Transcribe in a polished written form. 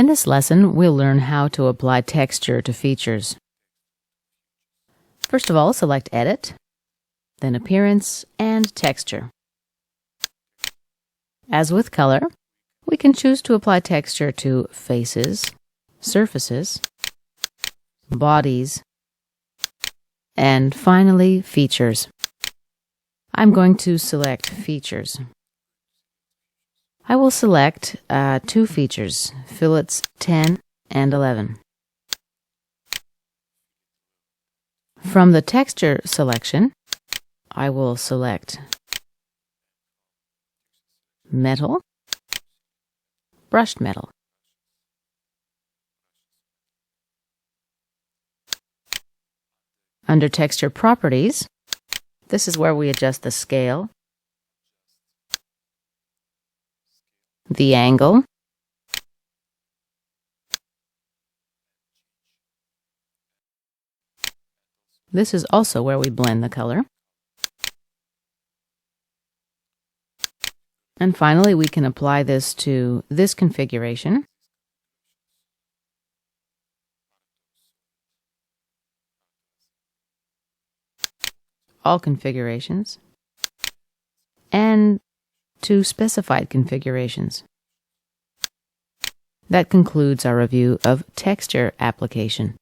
In this lesson, we'll learn how to apply texture to features. First of all, select Edit, then Appearance and Texture. As with color, we can choose to apply texture to faces, surfaces, bodies, and finally, features. I'm going to select Features. I will select two features, fillets 10 and 11. From the texture selection, I will select Metal, Brushed Metal. Under Texture Properties, this is where we adjust the scale, the angle, this is also where we blend the color, and finally we can apply this to this configuration, all configurations, and to specified configurations. That concludes our review of texture application.